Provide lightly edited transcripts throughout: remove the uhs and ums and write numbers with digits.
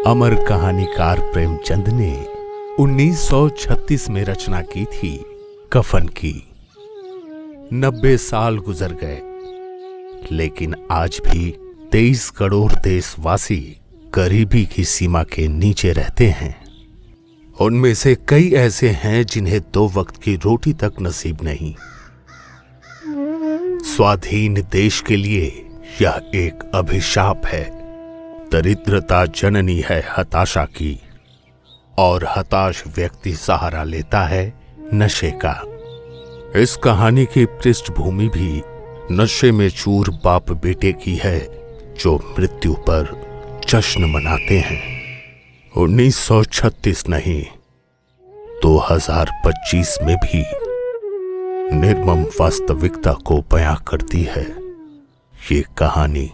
अमर कहानीकार प्रेमचंद ने 1936 में रचना की थी कफन की। 90 साल गुजर गए, लेकिन आज भी 23 करोड़ देशवासी गरीबी की सीमा के नीचे रहते हैं। उनमें से कई ऐसे हैं जिन्हें 2 वक्त की रोटी तक नसीब नहीं। स्वाधीन देश के लिए यह एक अभिशाप है। दरिद्रता जननी है हताशा की, और हताश व्यक्ति सहारा लेता है नशे का। इस कहानी की पृष्ठभूमि भी नशे में चूर बाप बेटे की है, जो मृत्यु पर जश्न मनाते हैं। 1936 नहीं, 2025 में भी निर्मम वास्तविकता को बयां करती है ये कहानी।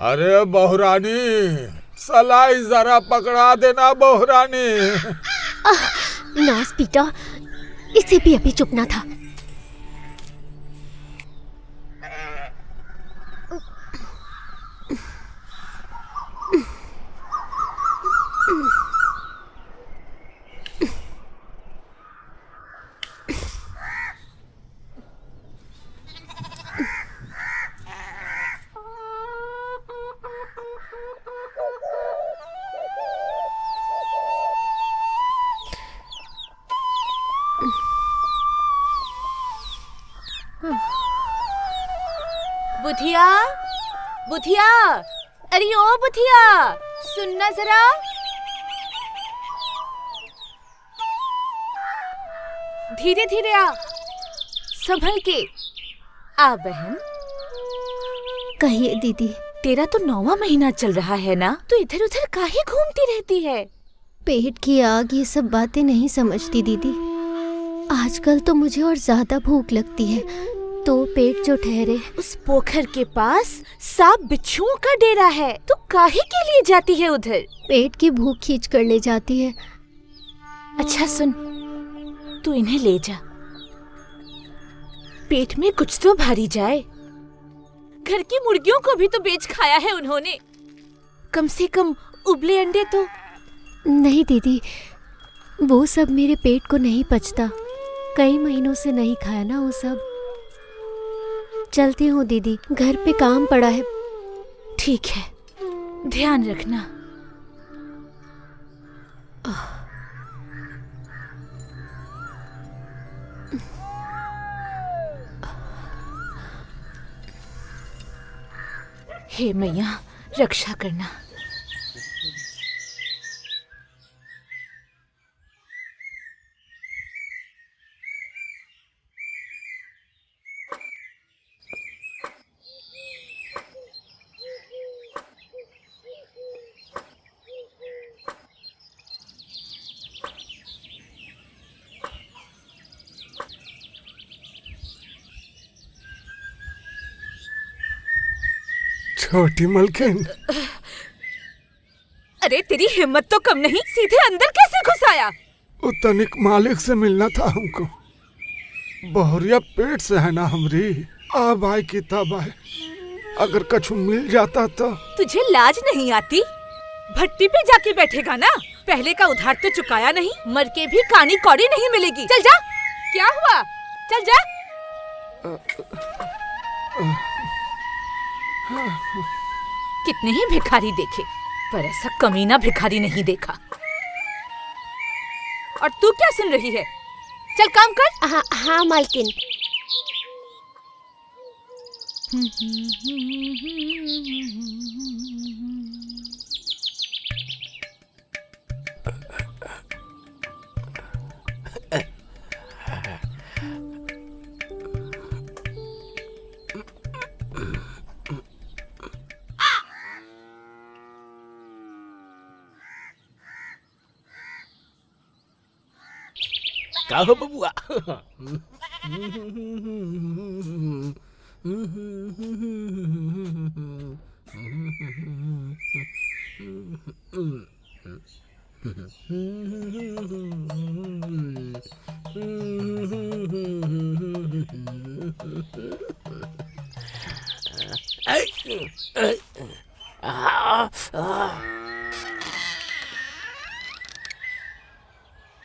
अरे बहुरानी, सलाई जरा पकड़ा देना बहुरानी। नास बेटा, इसे भी अभी चुपना था। बुधिया, बुधिया, अरे ओ बुधिया, सुनना जरा। धीरे धीरे आ, संभल के आ बहन। कहिए दीदी। तेरा तो 9वां महीना चल रहा है ना, तो इधर उधर काहे घूमती रहती है? पेट की आग ये सब बातें नहीं समझती दीदी। आजकल तो मुझे और ज्यादा भूख लगती है, तो पेट जो ठहरे। उस पोखर के पास सांप बिच्छुओं का डेरा है, तो काहे के लिए जाती है उधर? पेट की भूख खींच कर ले जाती है। अच्छा सुन, तू इन्हें ले जा, पेट में कुछ तो भरी जाए। घर की मुर्गियों को भी तो बेच खाया है उन्होंने, कम से कम उबले अंडे तो। नहीं दीदी, वो सब मेरे पेट को नहीं पचता। कई महीनों से नहीं खाया ना वो सब। चलती हूँ दीदी, घर पे काम पड़ा है। ठीक है, ध्यान रखना। हे मैया, रक्षा करना। छोटी मलकिन, अरे तेरी हिम्मत तो कम नहीं, सीधे अंदर कैसे घुस आया? तनिक मालिक से मिलना था हमको। बहुरिया पेट से है ना हमरी, अब आए की तब आए। अगर कछु मिल जाता तो। तुझे लाज नहीं आती? भट्टी पे जाके बैठेगा ना? पहले का उधार तो चुकाया नहीं, मर के भी कानी कौड़ी नहीं मिलेगी। चल जा। क्या हुआ? चल जा। कितने ही भिखारी देखे, पर ऐसा कमीना भिखारी नहीं देखा। और तू क्या सुन रही है? चल काम कर। हाँ मालकिन। का हो बबुआ?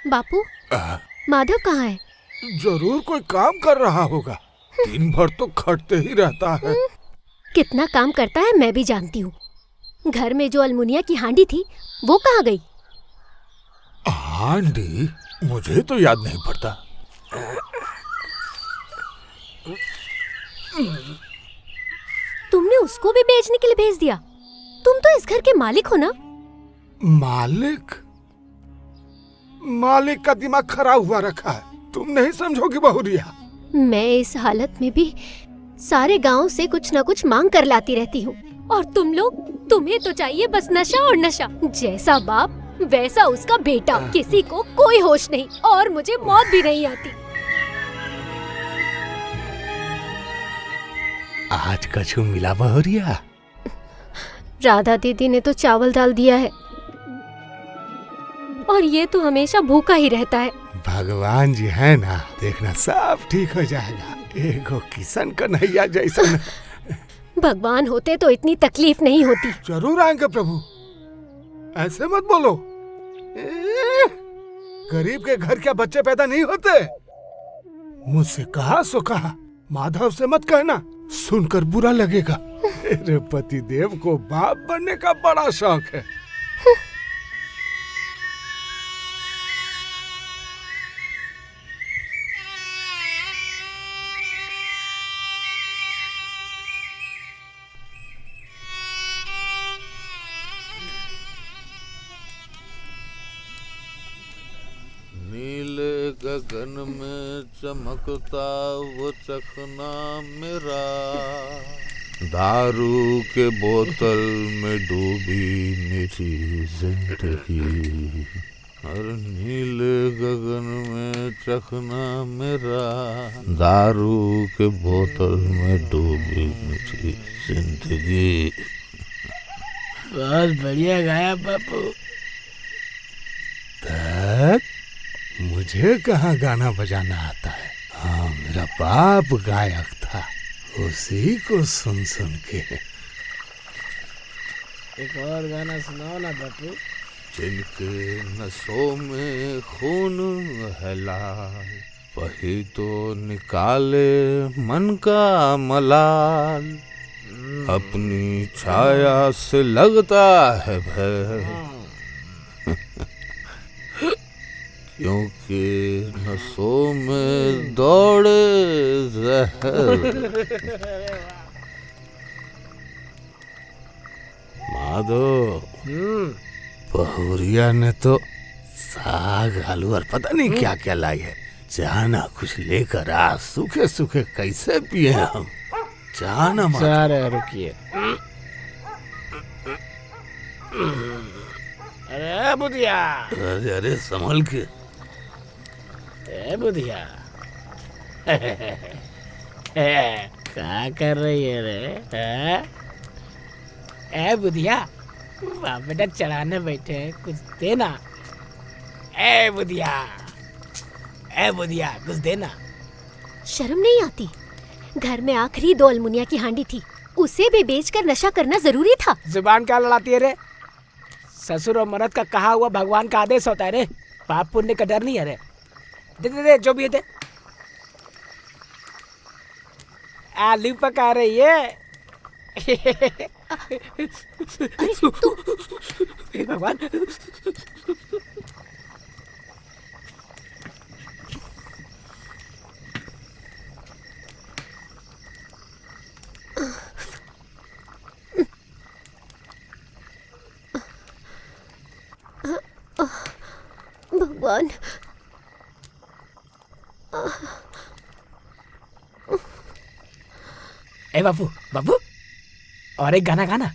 बापू, माधव कहाँ है? जरूर कोई काम कर रहा होगा। दिन भर तो खटते ही रहता है। कितना काम करता है मैं भी जानती हूँ। घर में जो अलमुनिया की हांडी थी वो कहाँ गई? हांडी? मुझे तो याद नहीं पड़ता। तुमने उसको भी बेचने के लिए भेज दिया? तुम तो इस घर के मालिक हो ना? मालिक? मालिक का दिमाग खराब हुआ रखा है। तुम नहीं समझोगी बहुरिया। मैं इस हालत में भी सारे गांव से कुछ न कुछ मांग कर लाती रहती हूँ, और तुम लोग, तुम्हें तो चाहिए बस नशा और नशा। जैसा बाप वैसा उसका बेटा। किसी को कोई होश नहीं, और मुझे मौत भी नहीं आती। आज कछु मिला बहुरिया? राधा दीदी ने तो चावल डाल दिया है, और ये तो हमेशा भूखा ही रहता है। भगवान जी है ना, देखना सब ठीक हो जाएगा। एगो किशन कन्हैया जैसा। भगवान होते तो इतनी तकलीफ नहीं होती। जरूर आएंगे प्रभु, ऐसे मत बोलो। गरीब के घर क्या बच्चे पैदा नहीं होते? मुझसे कहा सो कहा, माधव से मत कहना, सुनकर बुरा लगेगा। मेरे पति देव को बाप बनने का बड़ा शौक है। नीले गगन में चमकता वो चखना मेरा, दारू के बोतल में डूबी मेरी जिंदगी। हर नीले गगन में चखना मेरा, दारू के बोतल में डूबी मेरी जिंदगी। बहुत बढ़िया गाया बापू। मुझे कहाँ गाना बजाना आता है? हाँ, मेरा बाप गायक था, उसी को सुन सुन के। एक और गाना सुनाओ ना बापू। जिनके नसों में खून है लाल, वही तो निकाले मन का मलाल। अपनी छाया से लगता है भय, क्योंकि नसों में दौड़े जहर। माधो, बहुरिया ने तो साग आलू और पता नहीं क्या क्या लाई है। जाना कुछ लेकर आ, सूखे सूखे कैसे पिए हम। जाना माधो। सारे रुकिए। अरे बुधिया, अरे अरे संभल के। ए बुधिया, क्या कर रही है रे? ए बुधिया, बाप बेटा चढ़ाने बैठे हैं, कुछ देना। ए बुधिया, ए बुधिया, कुछ देना। शर्म नहीं आती? घर में आखिरी 2 अलमुनिया की हांडी थी, उसे भी बेचकर नशा करना जरूरी था। जुबान क्या लड़ाती है रे? ससुर और मर्द का कहा हुआ भगवान का आदेश होता है रे। पाप पुण्य का डर नहीं है रे। दे दे दे, जो भी है दे। आलू पका रही है। अरे तू हे भगवान। भगवान, ए बाबू, बाबू, और एक गाना गाना।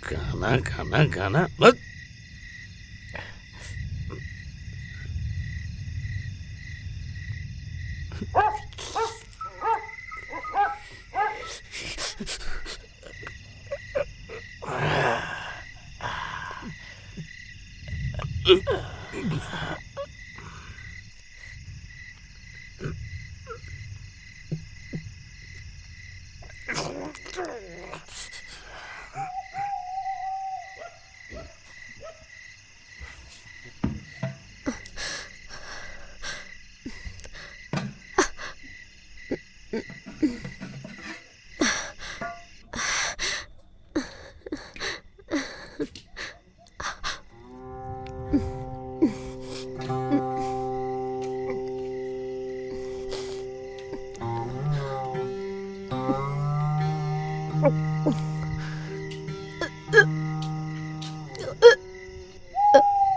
गाना गाना गाना बस।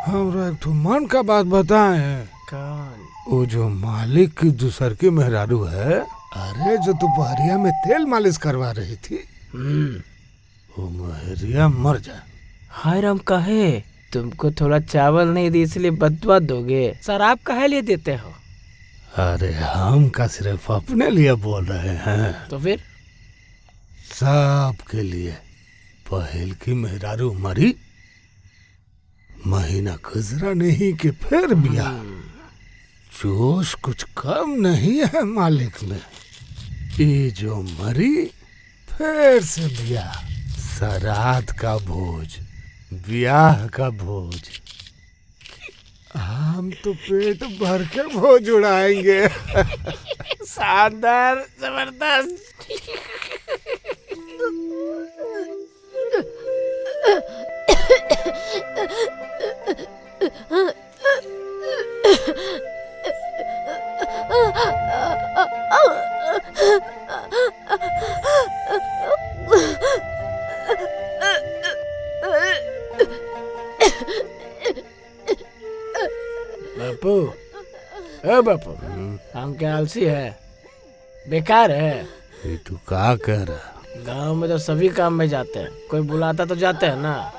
हमरा एक ठो मन का बात बताए। कौन? वो जो मालिक की दूसर की मेहरारू है, अरे जो दोपहरिया में तेल मालिश करवा रही थी, वो मेहरिया मर जाए। हाय राम, काहे? तुमको थोड़ा चावल नहीं दी इसलिए बदुआ दोगे? शराब काहे लिए देते हो? अरे हम का सिर्फ अपने लिए बोल रहे हैं, तो फिर? सबके लिए। पहल की मेहरारू मरी, महीना गुजरा नहीं कि फिर बिया। जोश कुछ कम नहीं है मालिक में। ये जो मरी फिर से बिया, सराद का भोज, ब्याह का भोज। हम तो पेट भर के भोज उड़ाएंगे। शानदार, जबरदस्त। बापू, ओ बापू, हम क्या आलसी है? बेकार है। ये तू क्या कह रहा? गांव में तो सभी काम में जाते हैं, कोई बुलाता तो जाते हैं ना।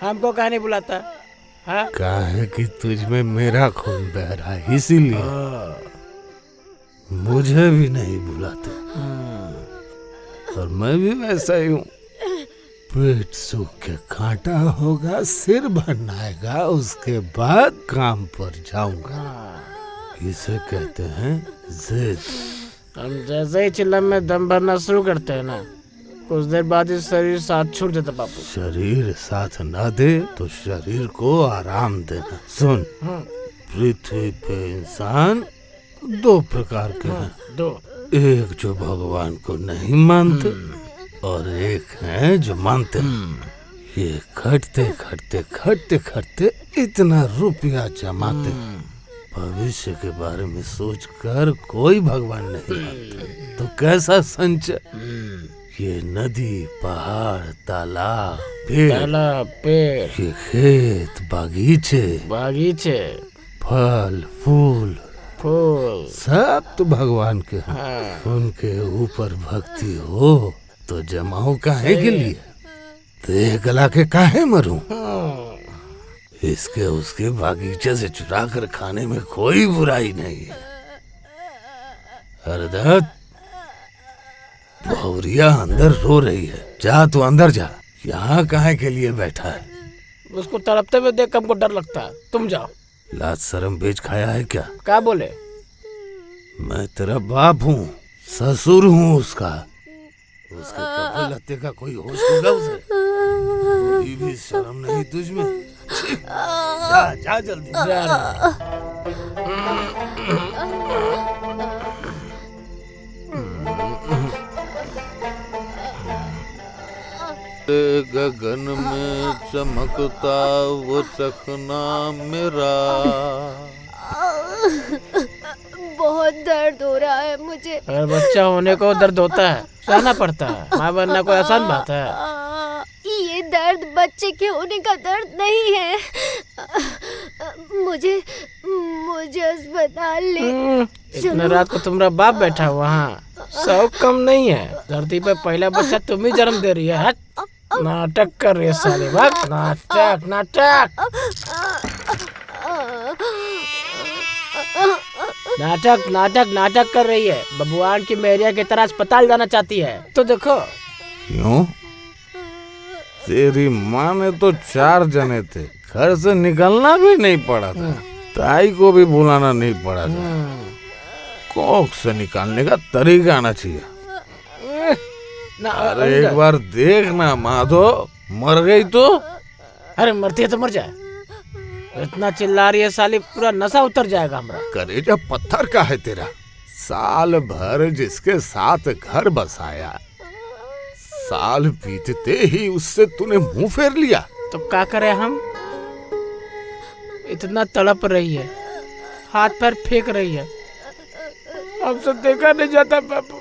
हमको कहाँ नहीं बुलाता? हाँ? काहे कि तुझ में मेरा खून बह रहा है, इसीलिए मुझे भी नहीं बुलाते। और मैं भी वैसा ही हूँ। पेट सूख के कांटा होगा, सिर बनाएगा, उसके बाद काम पर जाऊंगा। इसे कहते हैं जिद। हम जैसे ही चिल्लम में दम भरना शुरू करते हैं ना, कुछ देर बाद इस शरीर साथ छूट जाता बापू। शरीर साथ ना दे तो शरीर को आराम देना। सुन, पृथ्वी पे इंसान दो प्रकार के हैं। दो। एक जो भगवान को नहीं मानते और एक है जो मानते हैं। ये खटते खटते खटते खटते इतना रुपया जमाते, भविष्य के बारे में सोचकर कोई भगवान नहीं मानता तो कैसा संचय। ये नदी, पहाड़, तालाब, पेड़, ये खेत, बागीचे, फल फूल सब तो भगवान के हैं। उनके ऊपर भक्ति हो तो जमाओ काहे के लिए, देह गला के काहे मरूं। इसके उसके बागीचे से चुरा कर खाने में कोई बुराई नहीं है। हरदत्त, भौरिया अंदर रो रही है, जा तू अंदर जा, यहाँ काहे के लिए बैठा है। उसको तड़पते हुए देख हमको डर लगता है, तुम जाओ। लाज शर्म बेच खाया है क्या बोले? मैं तेरा बाप हूँ, ससुर हूँ उसका। उसके कपड़े लत्ते का कोई होश होगा उसे? कोई भी शर्म नहीं तुझ में? जा जल्दी गगन में चमकता वो चखना मेरा। बहुत दर्द हो रहा है मुझे। अगर बच्चा होने को दर्द होता है, सहना पड़ता है। माँ बनना कोई आसान बात है। ये दर्द बच्चे के होने का दर्द नहीं है। मुझे अस्पताल ले। इतने रात को तुम्हारा बाप बैठा वहाँ, शौक कम नहीं है। धरती पे पहला बच्चा तुम ही जन्म दे रही है। नाटक कर रही है साली, वक्त नाटक नाटक नाटक नाटक नाटक कर रही है। बबुआन की मेरिया की तरह अस्पताल जाना चाहती है तो देखो। क्यों? तेरी माँ ने तो 4 जने थे, घर से निकलना भी नहीं पड़ा था, ताई को भी बुलाना नहीं पड़ा था। कोख से निकालने का तरीका आना चाहिए। अरे एक बार देखना, माधो मर गई तो? अरे मरती है तो मर जाए। इतना चिल्ला रही है साली, पूरा नशा उतर जाएगा हमारा। करेजा पत्थर का है तेरा। साल भर जिसके साथ घर बसाया, साल बीतते ही उससे तूने मुंह फेर लिया। तो क्या करें हम? इतना तड़प रही है, हाथ पैर फेंक रही है, हमसे देखा नहीं जाता बाबू।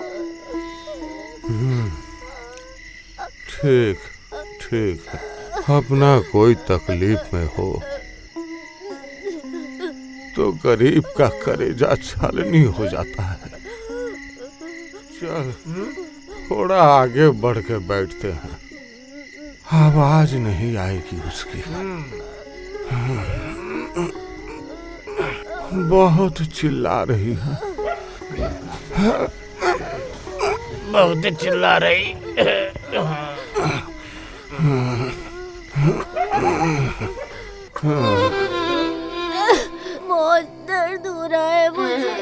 ठीक ठीक है, अपना कोई तकलीफ में हो तो गरीब का करेजा छलनी हो जाता है। चल थोड़ा आगे बढ़ के बैठते हैं, आवाज नहीं आएगी उसकी। बहुत चिल्ला रही है, बहुत चिल्ला रही। बहुत दर्द हो रहा है मुझे।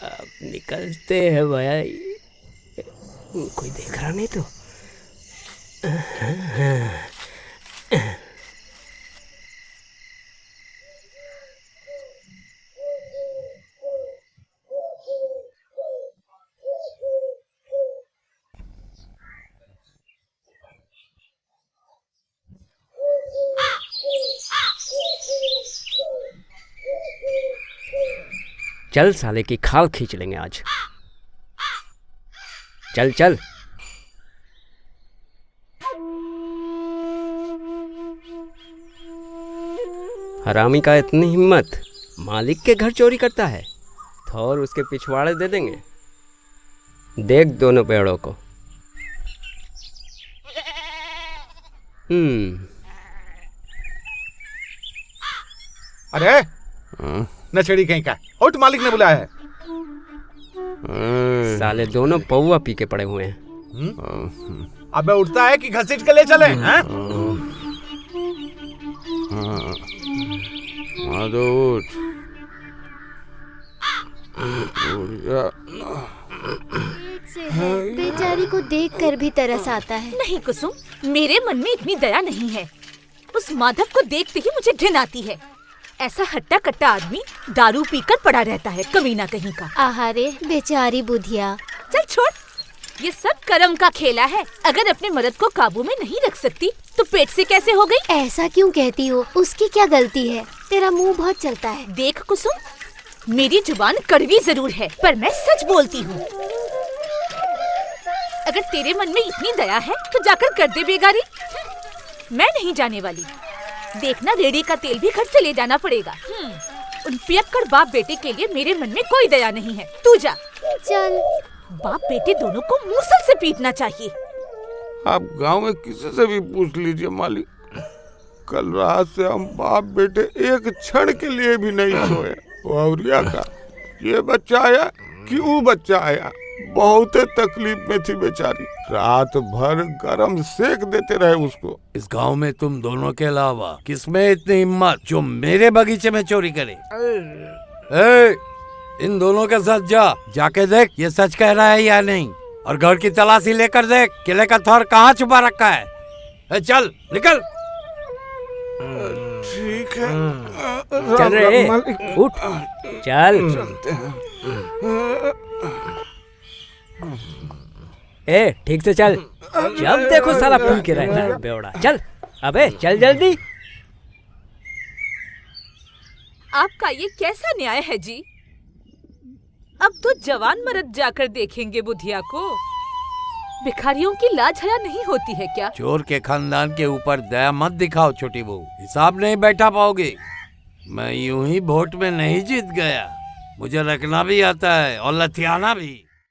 अब निकलते हैं भाई, कोई देख रहा नहीं तो। चल साले की खाल खींच लेंगे आज। चल चल। हरामी का इतनी हिम्मत, मालिक के घर चोरी करता है। थोर उसके पिछवाड़े दे देंगे। देख दोनों पेड़ों को। अरे नचेड़ी कहीं का, उठ, मालिक ने बुलाया है। साले दोनों पौवा पी के पड़े हुए हैं। अबे उठता है कि घसीट के ले चले हैं? उठ। बेचारी को देखकर भी तरस आता है। नहीं कुसुम, मेरे मन में इतनी दया नहीं है। उस माधव को देखते ही मुझे घिन आती है। ऐसा हट्टा कट्टा आदमी दारू पीकर पड़ा रहता है, कमीना कहीं का। आहारे बेचारी बुधिया। चल छोड़, ये सब कर्म का खेला है। अगर अपने मर्द को काबू में नहीं रख सकती तो पेट से कैसे हो गई? ऐसा क्यों कहती हो? उसकी क्या गलती है? तेरा मुंह बहुत चलता है। देख कुसुम, मेरी जुबान कड़वी जरूर है पर मैं सच बोलती हूँ। अगर तेरे मन में इतनी दया है तो जाकर कर दे बेगारी। मैं नहीं जाने वाली। देखना, रेड़ी का तेल भी घर से ले जाना पड़ेगा। उन पियक्कड़ बाप बेटे के लिए मेरे मन में कोई दया नहीं है। तू जा। चल। बाप बेटे दोनों को मूसल से पीटना चाहिए। आप गांव में किसी से भी पूछ लीजिए मालिक, कल रात से हम बाप बेटे एक क्षण के लिए भी नहीं सोए। औरिया का ये बच्चा आया कि वो बच्चा आया, बहुत तकलीफ में थी बेचारी। रात भर गरम सेक देते रहे उसको। इस गांव में तुम दोनों के अलावा किसमें इतनी हिम्मत जो मेरे बगीचे में चोरी करे? इन दोनों के साथ जाके देख ये सच कह रहा है या नहीं, और घर की तलाशी लेकर देख किले का थर कहाँ छुपा रखा है। चल निकल। ठीक है। चल रे, उठ, चल। ए ठीक से चल। जब देखो साला पी के रहता है बेवड़ा। चल अबे चल जल्दी। आपका ये कैसा न्याय है जी? अब तो जवान मर्द जाकर देखेंगे बुधिया को। भिखारियों की लाज हया नहीं होती है क्या? चोर के खानदान के ऊपर दया मत दिखाओ छोटी बहू, हिसाब नहीं बैठा पाओगे। मैं यूं ही वोट में नहीं जीत गया, मुझे रखना भी आता है और लथियाना भी।